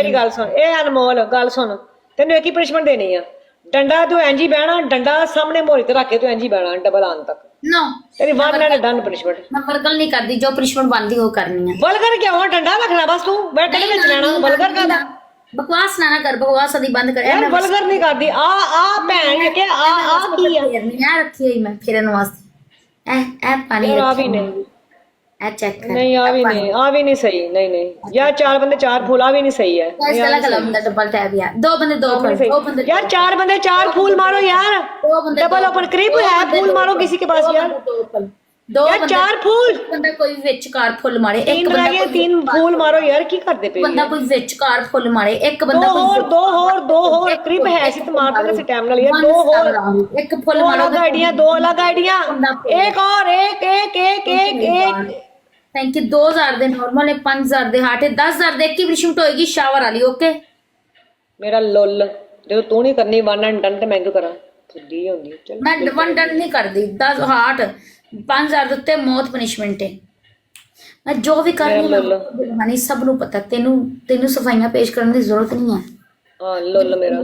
मेरी गल सुन, ए अनमोल गल सुन, तेन एक ही पनिशमेंट देनी है, डंडा तू इंज ही बहना, डंडा सामने मोहरी ते रख के तू इंज ही बहना डबल आन तक। नो तेरी वन एंड डन पनिशमेंट। मैं वलगर नहीं करती, जो पनिशमेंट बनती वो करनी है। वलगर क्या हो, डंडा रखना बस, तू बैठ के विच लेना। वलगर का बकवास ना कर, बकवास अभी बंद कर यार, वलगर नहीं करदी। आ भैन के आ की है यार, रखी हुई मैं फेरन वास्ते। ए पानी यार, आ रखी भी नहीं, ए चेक कर। नहीं आ भी नहीं सही। नहीं यार, चार बंदे चार फूल, आ भी नहीं सही है। कैसे अलग अलग बंदा डबल टैप यार, दो बंदे दो बंदे यार, चार बंदे चार फूल मारो यार, डबल ओपन क्रिप है, फूल मारो किसी के पास यार। दो यार चार फूल, बंदा कोई विचकार फुल मारे, तीन रह गए, तीन फूल मारो यार, की करदे पे बंदा कोई विचकार फुल मारे, एक दो बंदा और क्रिप है सी, तो मार देना सी टाइम नाल यार। दो और एक फुल मारो, अलग आइडिया, दो अलग आइडिया, एक और एक एक एक एक एक। Thank you. 2000 दे नॉर्मल है, 5000 दे हार्ट है, 10000 दे की रिशूट होएगी शावर वाली। ओके मेरा लोल जो तू नहीं करनी वन एंड डन, ते मैं क्यों करा, खुदी होंदी। चल मैं वन डन नहीं कर दी, 10 हार्ट 5000 ਦੇ ਉੱਤੇ ਮੌਤ ਪਨਿਸ਼ਮੈਂਟ ਹੈ। ਮੈਂ ਜੋ ਵੀ ਕਰ ਰਹੀ ਹਾਂ ਮਾਨੀ ਸਭ ਨੂੰ ਪਤਾ, ਤੈਨੂੰ ਸਫਾਈਆਂ ਪੇਸ਼ ਕਰਨ ਦੀ ਜ਼ਰੂਰਤ ਨਹੀਂ ਹੈ। ਹਾਂ ਲੋਲ ਮੇਰਾ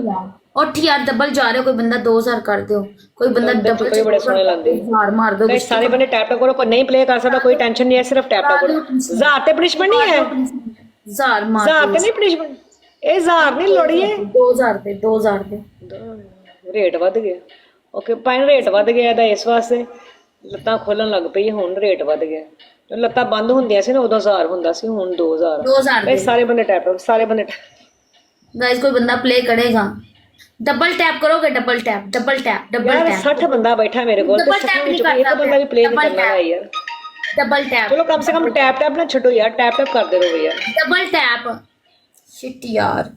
ਉੱਠ ਯਾਰ, ਡਬਲ ਜਾ ਰਹੇ ਹੋ, ਕੋਈ ਬੰਦਾ 2000 ਕਰ ਦਿਓ, ਕੋਈ ਬੰਦਾ ਡਬਲ ਕੋਈ ਬੜੇ ਸੋਹਣੇ ਲੱਗਦੇ ਮਾਰ ਮਾਰ ਦੋ। गाइस सारे बंदे टैप टैप करो, कोई नहीं प्ले कर सकता, कोई टेंशन नहीं है, सिर्फ टैप टैप करो। जार ते पनिशमेंट नहीं है, ਜ਼ਾਰ ਮਾਰ जार ते नहीं पनिशमेंट, ए जार नहीं लोड़िए। 2000 ਦੇ 2000 ਦੇ रेट वध गया। ओके पाइन रेट वध गया ਇਹਦਾ ਇਸ ਵਾਸਤੇ, ਲੱਤਾਂ ਖੋਲਣ ਲੱਗ ਪਈ, ਹੁਣ ਰੇਟ ਵਧ ਗਿਆ। ਜੋ ਲੱਤਾਂ ਬੰਦ ਹੁੰਦੀਆਂ ਸੀ ਨਾ ਉਦੋਂ 1000 ਹੁੰਦਾ ਸੀ, ਹੁਣ 2000। 2000 ਇਹ ਸਾਰੇ ਬੰਦੇ ਟੈਪ ਟੈਪ, ਸਾਰੇ ਬੰਦੇ गाइस कोई बंदा प्ले करेगा, डबल टैप करोगे, double tap double tap double यार टैप 60 बंदा बैठा मेरे को, डबल टैप नहीं करता, एक बंदा भी प्ले नहीं करना है यार। डबल टैप, चलो कम से कम टैप टैप ना छोड़ो यार, टैप टैप करते रहो यार। डबल टैप शिट यार,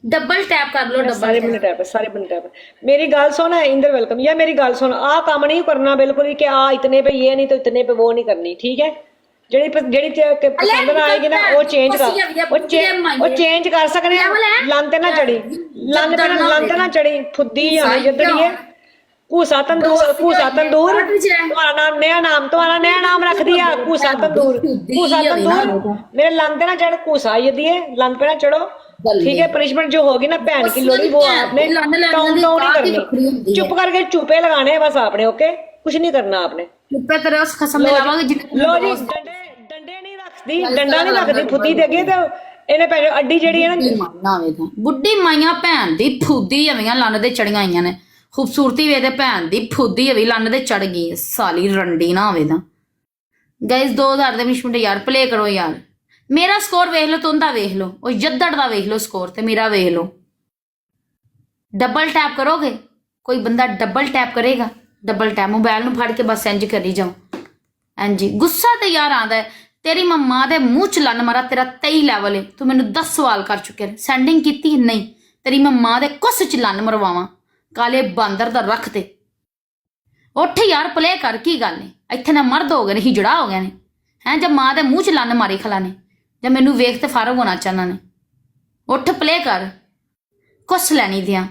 डबल टैप कर लो, डबल सारे बंदे टैप है, सारे बंदे टैप है। मेरी गाल सुन इंदर वेलकम, यार मेरी गाल सुन, आ काम नहीं करना बिल्कुल ही कि आ इतने पे ये नहीं तो इतने पे वो नहीं करनी, ठीक है। ਜਿਹੜੀ ਪਸੰਦ ਨਾ ਆਏਗੀ ਨਾ ਉਹ ਚੇਂਜ ਕਰ ਸਕਨੇ ਆ। ਲੰਨ ਤੇ ਨਾ ਚੜੀ, ਲੰਨ ਤੇ ਨਾ ਚੜੀ, ਫੁੱਦੀ ਆ ਜੱਦੜੀਏ। ਘੂਸਾ ਤੰਦੂਰ तुम्हारा नया नाम रख दिया, घूसा तंदूर। मेरे लन पे ना चढ़, घूसा ये दिए, लन पे ना चढ़ो, ठीक है। पनिशमेंट जो होगी ना भैन की लोड़ी, वो आपने टाउन नहीं करनी, चुप करके चुपे लगाने बस आपने। ओके कुछ नहीं करना आपने। चुपे करे उस खसम में लावांगे लो जी, डंडे नहीं रखदी, डंडा नहीं रखदी फुद्दी दे अगे, ते ਇਹਨੇ ਭੈਣ ਅੱਡੀ ਜਿਹੜੀ ਹੈ ਨਾ ਬੁੱਢੀ ਮਾਈਆਂ ਭੈਣ ਦੀ ਫੁੱਦੀ ਹਵੀਆਂ ਲੰਨ ਦੇ ਚੜੀਆਂ ਆਈਆਂ ਨੇ। ਖੂਬਸੂਰਤੀ ਵੇ ਤੇ ਭੈਣ ਦੀ ਫੁੱਦੀ ਹਵੀ ਲੰਨ ਦੇ ਚੜ ਗਈ ਹੈ, ਸਾਲੀ ਰੰਡੀ ਨਾ ਹੋਵੇ ਤਾਂ। ਗਾਇਸ 2000 ਦੇ ਮਿੰਟ ਯਾਰ ਪਲੇ ਕਰੋ ਯਾਰ। ਮੇਰਾ ਸਕੋਰ ਵੇਖ ਲਓ, ਤੁੰਦਾ ਵੇਖ ਲਓ, ਉਹ ਜੱਦੜ ਦਾ ਵੇਖ ਲਓ ਸਕੋਰ, ਤੇ ਮੇਰਾ ਵੇਖ ਲਓ। ਡਬਲ ਟੈਪ ਕਰੋਗੇ, ਕੋਈ ਬੰਦਾ ਡਬਲ ਟੈਪ ਕਰੇਗਾ, ਡਬਲ ਟੈਪ ਮੋਬਾਈਲ ਨੂੰ ਫੜ ਕੇ ਬਸ ਇੰਜ ਕਰੀ ਜਾਓ। ਹਾਂਜੀ ਗੁੱਸਾ ਤੇ ਯਾਰ ਆਂਦਾ ਹੈ। तेरी मम्मा दे मुंह च लन्न मारा, तेरा 23 लैवल है, तू मैनू 10 सवाल कर चुके हैं, सेंडिंग की नहीं। तेरी मम्मा दे कुस च लन्न मरवावा, काले बांदर दा रख ते उठ यार प्ले कर। की गल है, इत्थे ना मर्द हो गए ने, हिजड़ा हो गए ने हैं, जब माँ दे मुंह च लन्न मारी खला ने, जब मैनू वेख ते फारग होना चाहना ने। उठ प्ले कर, कुछ लैनी दियां।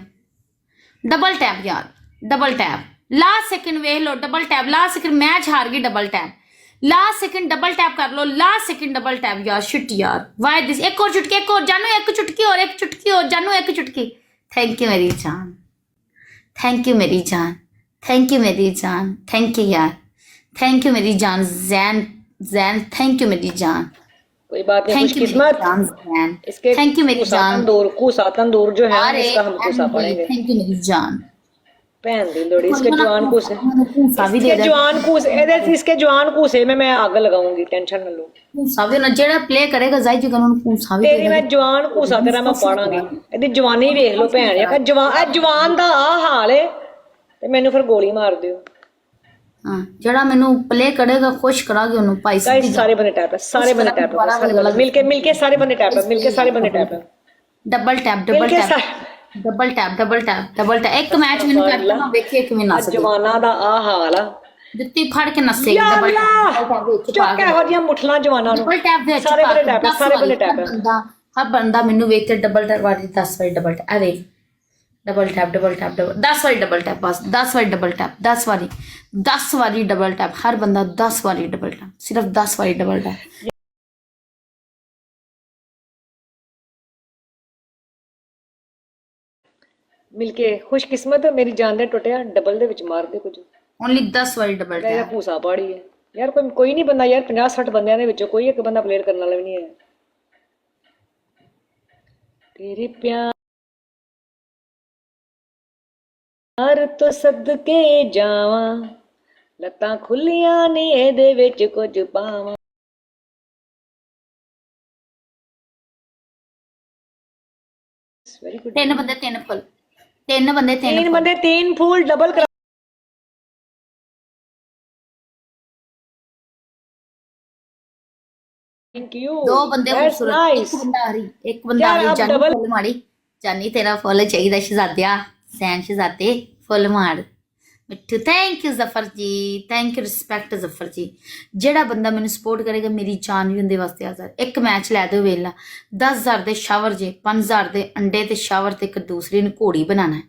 डबल टैप यार, डबल टैप, लास्ट सेकंड वेख लो, double tap last second, match हार गई, double tap last second, double tap कर लो, लास्ट सेकंड डबल टैप यार। शिट यार वाई दिस, एक और चुटकी, एक और जानू, एक चुटकी और, एक चुटकी और जानू, एक चुटकी। थैंक यू मेरी जान, थैंक यू मेरी जान, थैंक यू मेरी जान, थैंक यू यार, थैंक यू मेरी जान। जैन जैन थैंक यू मेरी जान, कोई बात नहीं, खुशकिस्मत इसके। थैंक यू मेरी जान, घूसा तंदूर जो है इसका हम घूसा पड़ेंगे। थैंक यू मेरी जान। भैन दी लोड़ी, इसके जवान कूसे, इसके जवान कूसे, इसके जवान कूसे में मैं आग लगाऊंगी, टेंशन न लो। पूसा ना जेड़ा प्ले करेगा जाई जी कानून पूसा भी तेरी मैं जवान कूसा तेरा मैं पाड़ांगी। ਇਹਦੀ ਜਵਾਨੀ ਵੇਖ ਲਓ ਭੈਣ, ਇਹ ਜਵਾਨ ਦਾ ਆ ਹਾਲ ਹੈ, ਤੇ ਮੈਨੂੰ ਫਿਰ ਗੋਲੀ ਮਾਰ ਦਿਓ। ਹਾਂ ਜਿਹੜਾ ਮੈਨੂੰ प्ले करेगा खुश करागे ਉਹਨੂੰ ਭਾਈ गाइस सारे बंदे टैप है, सारे बंदे टैप है, सारे बंदे मिलके सारे बंदे टैप है, मिलके सारे बंदे टैप है। Double tap double tap double tap double tap double tap. एक मैच मैंने करता ना ਵੇਖੇ ਕਿਵੇਂ ਨੱਸਦੇ ਜਵਾਨਾਂ ਦਾ ਆ ਹਾਲ ਆ, ਜੁੱਤੀ ਫੜ ਕੇ ਨੱਸੇਗੀ। ਡਬਲ ਟੈਪ ਚੁੱਕ ਇਹੋ ਜਿਹੀਆਂ ਮੁੱਠਲਾਂ ਜਵਾਨਾਂ ਨੂੰ। ਡਬਲ ਟੈਪ ਵਿੱਚ ਸਾਰੇ ਬੰਦੇ ਟੈਪ, ਸਾਰੇ ਬੰਦੇ ਟੈਪ। ਹਰ ਬੰਦਾ ਮੈਨੂੰ ਵੇਖ ਕੇ ਡਬਲ ਟੈਪ ਵਾਰੀ 10 ਵਾਰੀ ਡਬਲ ਟੈਪ, ਆ ਵੇਖ ਡਬਲ ਟੈਪ ਡਬਲ ਟੈਪ 10 ਵਾਰੀ ਡਬਲ ਟੈਪ, ਬਸ 10 ਵਾਰੀ ਡਬਲ ਟੈਪ, 10 ਵਾਰੀ ਡਬਲ ਟੈਪ, ਹਰ ਬੰਦਾ 10 ਵਾਰੀ ਡਬਲ ਟੈਪ, ਸਿਰਫ 10 ਵਾਰੀ ਡਬਲ ਟੈਪ। ਮਿਲਕੇ ਖੁਸ਼ਕਿਸਮਤ ਮੇਰੀ ਜਾਨ ਦੇ ਟੁੱਟਿਆ ਡਬਲ ਦੇ ਵਿੱਚ ਮਾਰ ਦੇ ਕੁਝ ਓਨਲੀ 10 ਵਾਰੀ ਡਬਲ ਇਹਦਾ ਟੈਪ। ਭੂਸਾ ਪਾੜੀ ਹੈ ਯਾਰ ਕੋਈ ਨਹੀਂ ਬੰਦਾ ਯਾਰ 50-60 ਬੰਦਿਆਂ ਦੇ ਵਿੱਚੋਂ ਕੋਈ ਇੱਕ ਬੰਦਾ ਪਲੇਅਰ ਕਰਨ ਵਾਲਾ ਵੀ ਨਹੀਂ ਹੈ ਤੇਰੇ ਪਿਆਰ ਤੋਂ ਸਦਕੇ ਜਾਵਾਂ ਲੱਤਾਂ ਖੁੱਲੀਆਂ ਨੇ ਇਹਦੇ ਵਿੱਚ ਕੁਝ ਪਾਵਾਂ ਵੈਰੀ ਗੁੱਡ ਤਿੰਨ ਬੰਦੇ ਤਿੰਨ ਫੁੱਲ, ਤਿੰਨ ਬੰਦੇ ਤਿੰਨ तीन फुल। बंदे तीन फूल डबल करा थैंक यू दो बंदे दैट्स खूबसूरत, नाइस एक बंदा हरी, एक बंदा यार, हरी। अब जानी double- फुल मारी, जानी तेरा फुल चाहिए शहजादिया, सैन शहजादे फुल मार। Mitthu thank you Zafar ji, thank you respect Zafar ji. जेड़ा बंदा मैंने सपोर्ट करेगा मेरी जान भी उनके वास्ते आजाद। एक मैच लै दो वेला 10,000 के शावर जे 5,000 के अंडे ते शावर ते एक दूसरी ने घोड़ी बनाना है।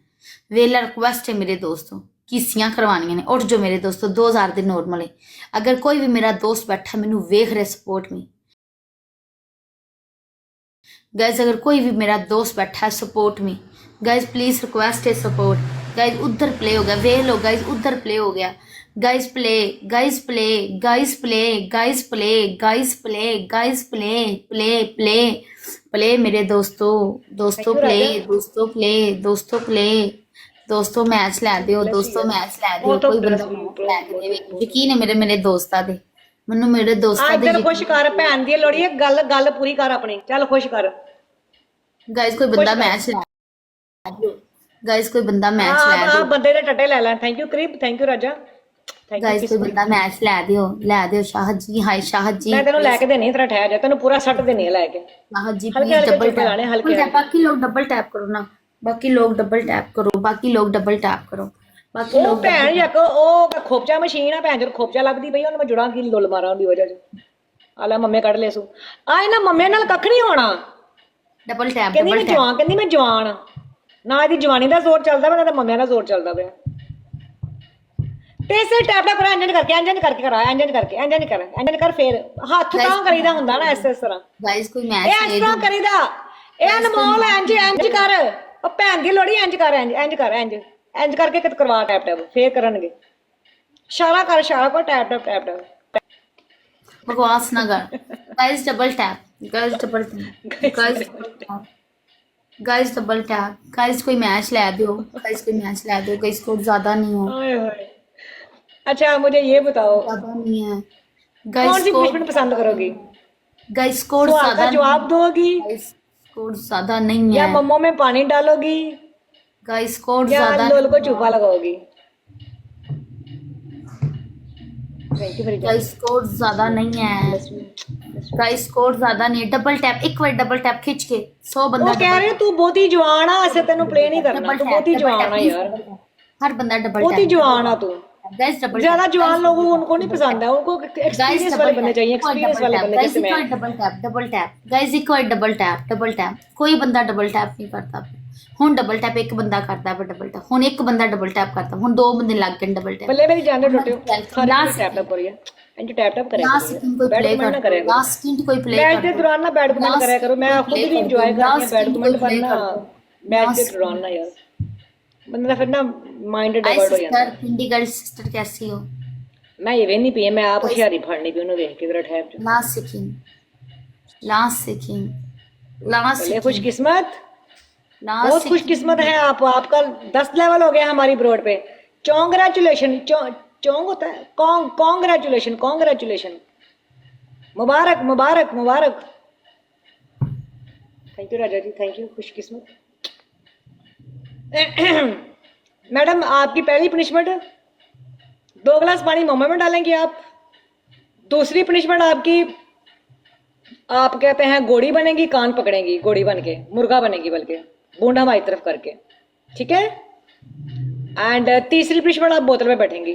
वेला रिक्वेस्ट है मेरे दोस्तों, किसियां करवानियां ने। उठ जो मेरे दोस्तों, 2,000 के नॉर्मल है। अगर कोई भी मेरा दोस्त बैठा मैनू वेख रहे सपोर्ट में गाइज, अगर कोई भी मेरा दोस्त बैठा है सपोर्ट में गाइज, प्लीज रिक्वेस्ट है सपोर्ट। गाइज उधर प्ले हो गया, वे लो गाइज उधर प्ले हो गया। Guys play, guys play, guys play, guys play, guys play, guys play, play play play मेरे दोस्तों, दोस्तों प्ले, दोस्तों प्ले, दोस्तों प्ले, दोस्तों मैच लै दियो, दोस्तों मैच लै दियो। कोई बंदा मैच लै के देवे, यकीन है मेरे दोस्तां दे, मैनू मेरे दोस्तां दे। इधर खुश कर भैन दी लोड़ी है, गल गल पूरी कर अपनी, चल खुश कर गाइज कोई बंदा मैच लै दियो, गाइज कोई बंदा मैच लै हां दियो, बंदे दे टट्टे ले ले। थैंक यू करीब, thank you Raja, thank you. Guys कोई बंदा मैच लै दियो शाहद जी। हाय शाहद जी, मैं तेनू लेके देनी तेरा ठहर जा, तेनू पूरा सट देनी है लेके। शाहद जी हल्के प्लीज हल्के डबल चुप्पे लाने, हल्के टैप। बाकी लोग डबल टैप करो ना, बाकी लोग डबल टैप करो, बाकी लोग डबल टैप करो, बाकी ਉਹ लोग ਭੈਣ ਇੱਕ ਉਹ ਖੋਪਚਾ ਮਸ਼ੀਨ ਆ ਭੈਣ, ਜਦ ਖੋਪਚਾ ਲੱਭਦੀ ਪਈ ਉਹਨੂੰ ਮੈਂ ਜੁੜਾਂ ਕੀ ਲੁੱਲ ਮਾਰਾਂ ਉਹਦੀ ਵਜ੍ਹਾ ਚ। ਆ ਲੈ ਮੰਮੇ ਕੱਢ ਲੈ ਸੂ ਆ, ਇਹਨਾਂ ਮੰਮੇ ਨਾਲ ਕੱਖ ਨਹੀਂ ਹੋਣਾ। डबल टैप ਕਹਿੰਦੀ डबल ਮੈਂ टैप। ਜਵਾਨ, ਕਹਿੰਦੀ ਮੈਂ ਜਵਾਨ ਆ। ਨਾ ਇਹਦੀ ਜਵਾਨੀ ਦਾ ਜ਼ੋਰ ਚੱਲਦਾ ਵਾ, ਨਾ ਤਾਂ ਮੰਮਿਆਂ ਦਾ ਜ਼ੋਰ ਚੱਲਦਾ ਪਿਆ। ਤੇ ਇਸੇ ਟੈਪ ਟੈਪ ਕਰਾ, ਇੰਜਨ ਕਰਕੇ ਕਰਾ, ਇੰਜਨ ਕਰ ਫੇਰ ਹੱਥ ਤਾਂ ਕਰੀਦਾ ਹੁੰਦਾ ਨਾ, ਇਸ ਤਰ੍ਹਾਂ गाइज कोई ਇਹ मैच ਇਸ ले ਤਰ੍ਹਾਂ ਕਰੀਦਾ। ਇਹ ਅਨਮੋਲ ਇੰਜ ਕਰ, ਉਹ ਭੈਣ ਦੀ ਲੋੜੀ ਇੰਜ ਕਰ, ਇੰਜ ਕਰਕੇ ਕਿਤ ਕਰਵਾ ਟੈਪ ਟੈਪ, ਫੇਰ ਕਰਨਗੇ। ਇਸ਼ਾਰਾ ਕਰ ਟੈਪ ਟੈਪ बकवास ना कर। Guys double tap, guys double tap, guys double tap. Guys कोई मैच लै दियो, गाइज कोई मैच लै दियो। गाइज स्कोर ज्यादा नहीं हो, ओए होए। अच्छा मुझे ये बताओ, ज्यादा नहीं है कौन गाइज सी स्कोर। पनिशमेंट पसंद करोगी? गाइज स्कोर सवाल ज्यादा का जवाब दोगी गाइज स्कोर ज्यादा नहीं या है। मम्मो में पानी डालोगी गाइज स्कोर या ज्यादा लोल को चूपा लगाओगी? थैंक यू मेरी जान। गाइज स्कोर ज्यादा नहीं है, गाइज स्कोर ज्यादा नहीं है। डबल टैप, एक बार डबल टैप खिंच के 100 बंदा वो कह रहे तू बहुत ही जवान आ, ऐसे तेनू प्ले नहीं करना, डबल तू बहुत ही जवान आ यार, हर बंदा डबल बहुत ही टैप। जवान आ तू। गाइज डबल ज्यादा जवान लोगों को उनको नहीं पसंद है, उनको एक्सपीरियंस वाले बंदे चाहिए, एक्सपीरियंस वाले बंदे जैसे मैं। डबल टैप गाइज, एक बार डबल टैप। कोई बंदा डबल टैप नहीं करता हुन। डबल टैप एक बंदा करता है, डबल टैप हुन एक बंदा डबल टैप करता, हुन 2 बंदे लग गए डबल टैप। बल्ले मेरी जान टूटे सारे लास्ट टैप टैप करिए, इंज टैप टैप करें, लास्ट सेकंड कोई बैड प्ले कमेंट ना कर, करें। लास्ट सेकंड कोई प्ले मैच कर के दो। दौरान ना बैड कमेंट करा करो, मैं खुद भी इंजॉय करती हूं बैड कमेंट करना मैच के दौरान ना यार, बंदा फिर ना माइंड डाइवर्ट हो जाता है। सिस्टर पिंडी गर्ल सिस्टर कैसी हो? मैं ये वेनी पी मैं आप होशियारी फड़नी पी उन्हें देख के जरा ठहर जा। Last second, last second, last चलिए सेकंड, खुशकिस्मत, बहुत लास्ट खुशकिस्मत है आप, आपका 10 लेवल हो गया हमारी ब्रॉड पे। चोंग्रेचुलेशन, चोंग होता है कांग्रेचुलेशन, कांग्रेचुलेशन, मुबारक मुबारक मुबारक। Thank you Raja ji, thank you, खुशकिस्मत। मैडम आपकी पहली पनिशमेंट 2 गिलास पानी मम्मा में डालेंगे आप। दूसरी पनिशमेंट आपकी, आप कहते हैं घोड़ी बनेगी, कान पकड़ेंगी घोड़ी बन के, मुर्गा बनेगी बल्कि बूंदा हमारी तरफ करके, ठीक है। एंड तीसरी पनिशमेंट आप बोतल में बैठेंगी।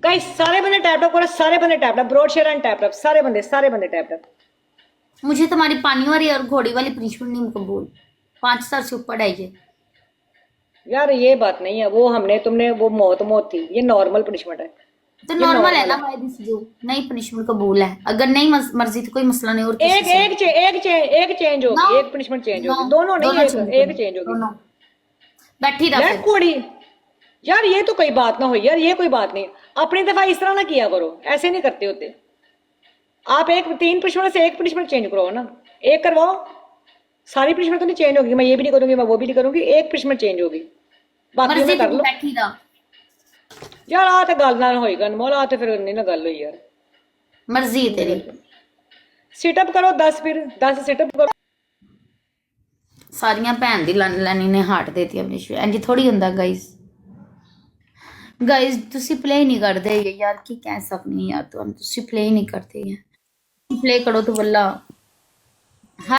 गाइस सारे बंदे टैप टैप करो, सारे बंदे tap tap, broad share and tap tap, सारे बंदे टैप टैप। मुझे तुम्हारी पानी वाली और घोड़ी वाली पनिशमेंट नहीं कबूल, 5 स्टार से ऊपर आइए। यार ये बात नहीं है, वो हमने तुमने वो मौत थी, ये नॉर्मल पनिशमेंट है। तो नॉर्मल है ना भाई, दिस जो नई पनिशमेंट कबूल है। अगर नहीं मर्जी तो कोई मसला नहीं। और एक चेंज होगी, एक पनिशमेंट चेंज होगी, दोनों नहीं, एक चेंज होगी। बैठी रह यार फिर। कोड़ी, यार ये तो कोई बात ना हुई यार, ये कोई बात नहीं। अपनी दफा इस तरह ना किया करो, ऐसे नहीं करते होते आप। एक 3 पनिशमेंट से एक पनिशमेंट चेंज करो ना, एक करवाओ। सारी पनिशमेंट तो नहीं चेंज होगी, मैं ये भी नहीं करूंगी, मैं वो भी नहीं करूंगी, एक पनिशमेंट चेंज होगी, बाकी मर्जी मैं कर तेरी, लो। बैठी रह। यार आ तो गल ना होएगा अनमोल, आ तो फिर नहीं ना गल हुई यार। मर्जी है तेरी। सिटअप करो 10, फिर 10 सिटअप करो। ਸਾਰੀਆਂ ਭੈਣ ਦੀ ਲਾਨੀ ਨੇ ਹਾਰਟ ਦੇਤੀ ਆਪਣੀ ਸ਼ੂ। ਇੰਜ ਥੋੜੀ ਹੁੰਦਾ ਗਾਇਜ਼ ਤੁਸੀਂ ਪਲੇ ਨਹੀਂ ਕਰਦੇ ਯਾਰ, ਕੀ ਕਹਿ ਸਕਨੀ ਯਾਰ ਤੁਹਾਨੂੰ, ਤੁਸੀਂ ਪਲੇ ਨਹੀਂ ਕਰਦੇ ਯਾਰ। ਪਲੇ ਕਰੋ तो वल्ला